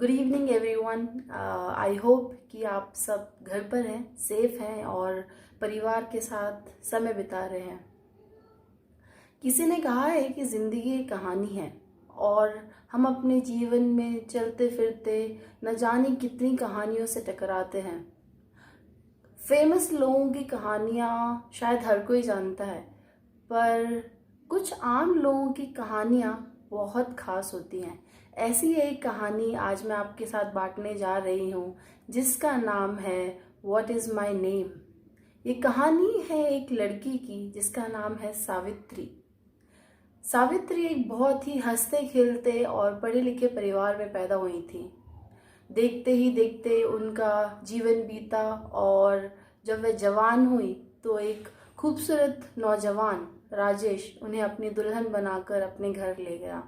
Good evening everyone. I hope कि आप सब घर पर हैं, सेफ हैं और परिवार के साथ समय बिता रहे हैं। किसी ने कहा है कि ज़िंदगी एक कहानी है और हम अपने जीवन में चलते फिरते न जाने कितनी कहानियों से टकराते हैं। फेमस लोगों की कहानियाँ शायद हर कोई जानता है, पर कुछ आम लोगों की कहानियाँ बहुत खास होती हैं। ऐसी एक कहानी आज मैं आपके साथ बांटने जा रही हूँ, जिसका नाम है व्हाट इज़ माई नेम। ये कहानी है एक लड़की की जिसका नाम है सावित्री। सावित्री एक बहुत ही हंसते खेलते और पढ़े लिखे परिवार में पैदा हुई थी। देखते ही देखते उनका जीवन बीता और जब वह जवान हुई तो एक खूबसूरत नौजवान राजेश उन्हें अपनी दुल्हन बनाकर अपने घर ले गया।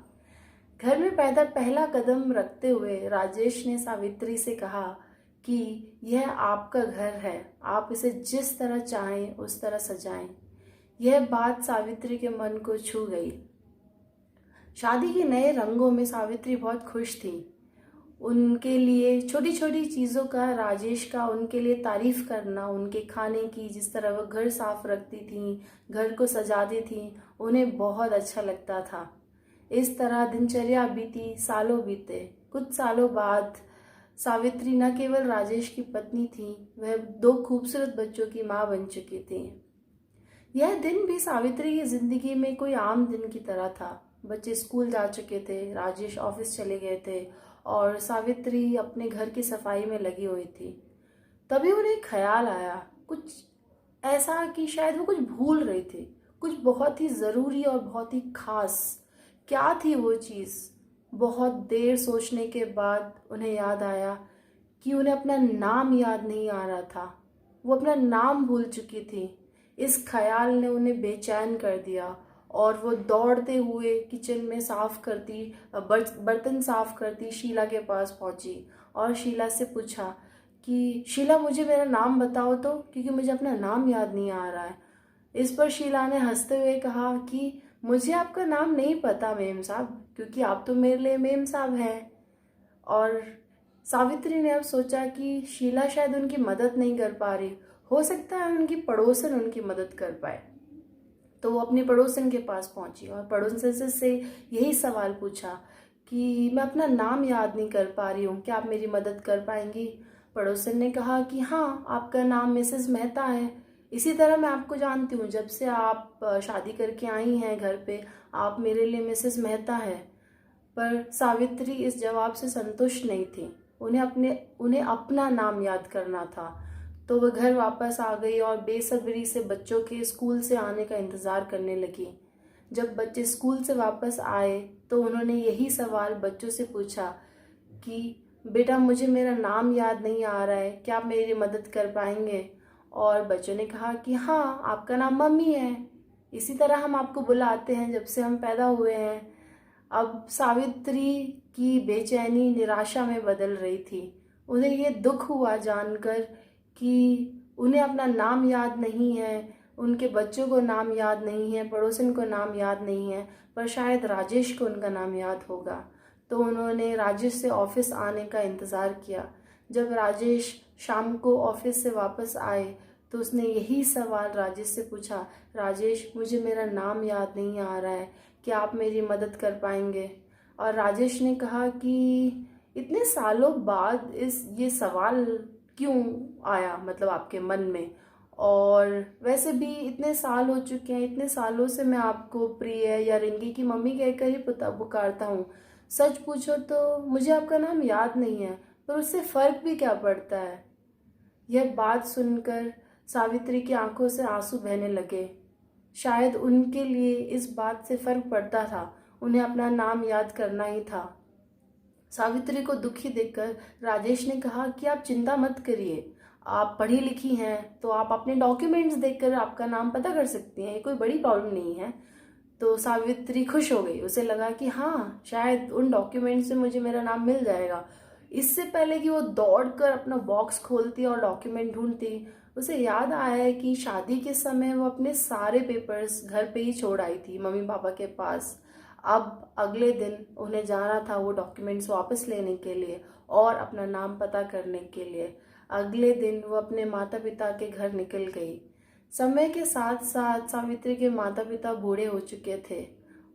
घर में पैदा पहला कदम रखते हुए राजेश ने सावित्री से कहा कि यह आपका घर है, आप इसे जिस तरह चाहें उस तरह सजाएं। यह बात सावित्री के मन को छू गई। शादी के नए रंगों में सावित्री बहुत खुश थी। उनके लिए छोटी छोटी चीज़ों का, राजेश का उनके लिए तारीफ करना, उनके खाने की, जिस तरह वो घर साफ रखती थी, घर को सजाती थी, उन्हें बहुत अच्छा लगता था। इस तरह दिनचर्या बीती, सालों बीते। कुछ सालों बाद सावित्री न केवल राजेश की पत्नी थी, वह 2 खूबसूरत बच्चों की माँ बन चुकी थी। यह दिन भी सावित्री की जिंदगी में कोई आम दिन की तरह था। बच्चे स्कूल जा चुके थे, राजेश ऑफिस चले गए थे और सावित्री अपने घर की सफाई में लगी हुई थी। तभी उन्हें ख्याल आया, कुछ ऐसा कि शायद वो कुछ भूल रही थी, कुछ बहुत ही ज़रूरी और बहुत ही खास। क्या थी वो चीज़? बहुत देर सोचने के बाद उन्हें याद आया कि उन्हें अपना नाम याद नहीं आ रहा था। वो अपना नाम भूल चुकी थी। इस ख्याल ने उन्हें बेचैन कर दिया और वो दौड़ते हुए किचन में बर्तन साफ करती शीला के पास पहुंची और शीला से पूछा कि शीला, मुझे मेरा नाम बताओ तो, क्योंकि मुझे अपना नाम याद नहीं आ रहा है। इस पर शीला ने हंसते हुए कहा कि मुझे आपका नाम नहीं पता मेम साहब, क्योंकि आप तो मेरे लिए मेम साहब हैं। और सावित्री ने अब सोचा कि शीला शायद उनकी मदद नहीं कर पा रही, हो सकता है उनकी पड़ोसन उनकी मदद कर पाए। तो वो अपनी पड़ोसन के पास पहुंची और पड़ोसन से यही सवाल पूछा कि मैं अपना नाम याद नहीं कर पा रही हूँ, क्या आप मेरी मदद कर पाएंगी? पड़ोसन ने कहा कि हाँ, आपका नाम मिसेस मेहता है। इसी तरह मैं आपको जानती हूँ, जब से आप शादी करके आई हैं घर पे, आप मेरे लिए मिसेस मेहता है। पर सावित्री इस जवाब से संतुष्ट नहीं थी। उन्हें अपना नाम याद करना था। तो वह घर वापस आ गई और बेसब्री से बच्चों के स्कूल से आने का इंतज़ार करने लगी। जब बच्चे स्कूल से वापस आए तो उन्होंने यही सवाल बच्चों से पूछा कि बेटा, मुझे मेरा नाम याद नहीं आ रहा है, क्या आप मेरी मदद कर पाएंगे? और बच्चों ने कहा कि हाँ, आपका नाम मम्मी है, इसी तरह हम आपको बुलाते हैं जब से हम पैदा हुए हैं। अब सावित्री की बेचैनी निराशा में बदल रही थी। उन्हें ये दुख हुआ जानकर कि उन्हें अपना नाम याद नहीं है, उनके बच्चों को नाम याद नहीं है, पड़ोसन को नाम याद नहीं है, पर शायद राजेश को उनका नाम याद होगा। तो उन्होंने राजेश से ऑफिस आने का इंतज़ार किया। जब राजेश शाम को ऑफिस से वापस आए तो उसने यही सवाल राजेश से पूछा, राजेश, मुझे मेरा नाम याद नहीं आ रहा है, क्या आप मेरी मदद कर पाएंगे? और राजेश ने कहा कि इतने सालों बाद ये सवाल क्यों आया, मतलब आपके मन में? और वैसे भी इतने साल हो चुके हैं, इतने सालों से मैं आपको प्रिय या रिंकी की मम्मी कहकर ही पुकारता हूँ। सच पूछो तो मुझे आपका नाम याद नहीं है, पर उससे फर्क भी क्या पड़ता है? यह बात सुनकर सावित्री की आंखों से आंसू बहने लगे। शायद उनके लिए इस बात से फर्क पड़ता था, उन्हें अपना नाम याद करना ही था। सावित्री को दुखी देखकर राजेश ने कहा कि आप चिंता मत करिए, आप पढ़ी लिखी हैं तो आप अपने डॉक्यूमेंट्स देखकर आपका नाम पता कर सकती हैं, ये कोई बड़ी प्रॉब्लम नहीं है। तो सावित्री खुश हो गई, उसे लगा कि हाँ, शायद उन डॉक्यूमेंट से मुझे मेरा नाम मिल जाएगा। इससे पहले कि वो दौड़कर अपना बॉक्स खोलती और डॉक्यूमेंट ढूंढती, उसे याद आया कि शादी के समय वो अपने सारे पेपर्स घर पे ही छोड़ आई थी, मम्मी पापा के पास। अब अगले दिन उन्हें जाना था वो डॉक्यूमेंट्स वापस लेने के लिए और अपना नाम पता करने के लिए। अगले दिन वो अपने माता पिता के घर निकल गई। समय के साथ साथ सावित्री के माता पिता बूढ़े हो चुके थे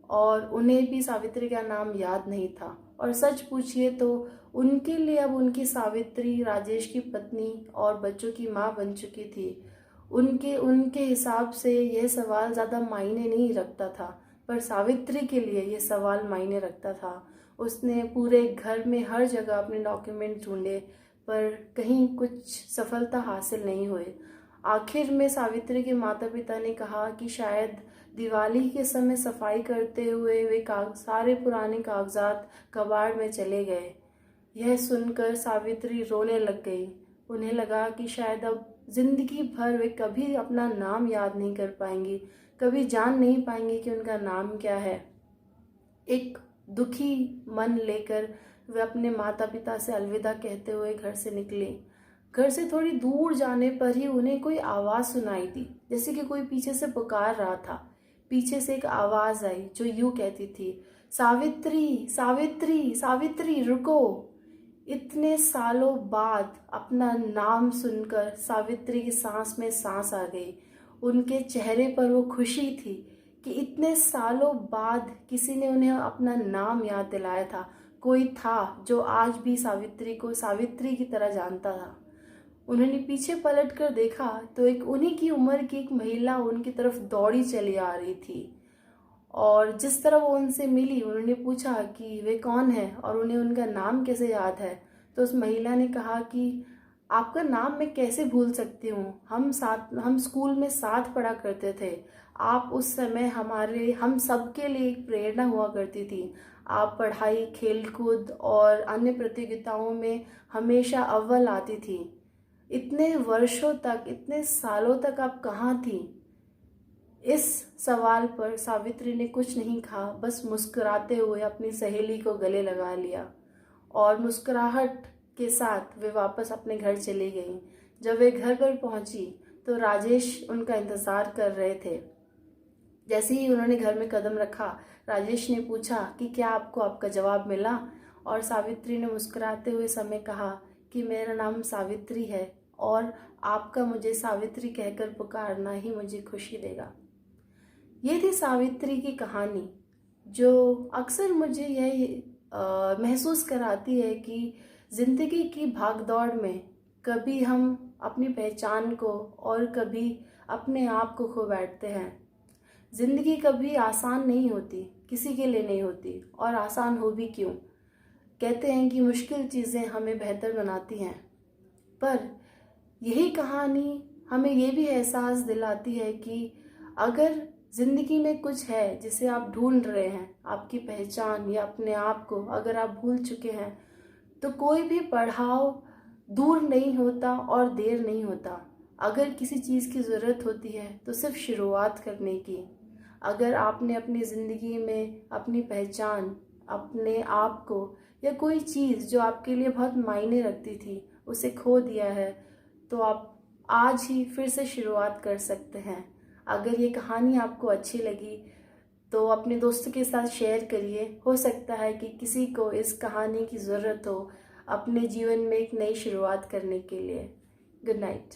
और उन्हें भी सावित्री का नाम याद नहीं था। और सच पूछिए तो उनके लिए अब उनकी सावित्री राजेश की पत्नी और बच्चों की माँ बन चुकी थी। उनके उनके हिसाब से यह सवाल ज़्यादा मायने नहीं रखता था, पर सावित्री के लिए यह सवाल मायने रखता था। उसने पूरे घर में हर जगह अपने डॉक्यूमेंट ढूंढे, पर कहीं कुछ सफलता हासिल नहीं हुई। आखिर में सावित्री के माता पिता ने कहा कि शायद दिवाली के समय सफाई करते हुए वे सारे पुराने कागजात कबाड़ में चले गए। यह सुनकर सावित्री रोने लग गई। उन्हें लगा कि शायद अब जिंदगी भर वे कभी अपना नाम याद नहीं कर पाएंगी, कभी जान नहीं पाएंगी कि उनका नाम क्या है। एक दुखी मन लेकर वे अपने माता पिता से अलविदा कहते हुए घर से निकली। घर से थोड़ी दूर जाने पर ही उन्हें कोई आवाज़ सुनाई दी, जैसे कि कोई पीछे से पुकार रहा था। पीछे से एक आवाज़ आई जो यूं कहती थी, सावित्री सावित्री सावित्री रुको। इतने सालों बाद अपना नाम सुनकर सावित्री की सांस में सांस आ गई। उनके चेहरे पर वो खुशी थी कि इतने सालों बाद किसी ने उन्हें अपना नाम याद दिलाया था। कोई था जो आज भी सावित्री को सावित्री की तरह जानता था। उन्होंने पीछे पलट कर देखा तो एक उन्हीं की उम्र की एक महिला उनकी तरफ दौड़ी चली आ रही थी। और जिस तरह वो उनसे मिली, उन्होंने पूछा कि वे कौन है और उन्हें उनका नाम कैसे याद है। तो उस महिला ने कहा कि आपका नाम मैं कैसे भूल सकती हूँ, हम स्कूल में साथ पढ़ा करते थे। आप उस समय हम सब के लिए एक प्रेरणा हुआ करती थी। आप पढ़ाई, खेलकूद और अन्य प्रतियोगिताओं में हमेशा अव्वल आती थी। इतने वर्षों तक, इतने सालों तक आप कहाँ थी? इस सवाल पर सावित्री ने कुछ नहीं कहा, बस मुस्कुराते हुए अपनी सहेली को गले लगा लिया और मुस्कुराहट के साथ वे वापस अपने घर चली गईं। जब वे घर पर पहुंची तो राजेश उनका इंतजार कर रहे थे। जैसे ही उन्होंने घर में कदम रखा, राजेश ने पूछा कि क्या आपको आपका जवाब मिला? और सावित्री ने मुस्कुराते हुए समय कहा कि मेरा नाम सावित्री है और आपका मुझे सावित्री कहकर पुकारना ही मुझे खुशी देगा। ये थी सावित्री की कहानी, जो अक्सर मुझे यह महसूस कराती है कि जिंदगी की भागदौड़ में कभी हम अपनी पहचान को और कभी अपने आप को खो बैठते हैं। जिंदगी कभी आसान नहीं होती, किसी के लिए नहीं होती, और आसान हो भी क्यों। कहते हैं कि मुश्किल चीज़ें हमें बेहतर बनाती हैं, पर यही कहानी हमें ये भी एहसास दिलाती है कि अगर जिंदगी में कुछ है जिसे आप ढूंढ रहे हैं, आपकी पहचान या अपने आप को अगर आप भूल चुके हैं, तो कोई भी पड़ाव दूर नहीं होता और देर नहीं होता। अगर किसी चीज़ की ज़रूरत होती है तो सिर्फ शुरुआत करने की। अगर आपने अपनी ज़िंदगी में अपनी पहचान, अपने आप को या कोई चीज़ जो आपके लिए बहुत मायने रखती थी उसे खो दिया है, तो आप आज ही फिर से शुरुआत कर सकते हैं। अगर ये कहानी आपको अच्छी लगी तो अपने दोस्तों के साथ शेयर करिए। हो सकता है कि किसी को इस कहानी की ज़रूरत हो अपने जीवन में एक नई शुरुआत करने के लिए। Good night.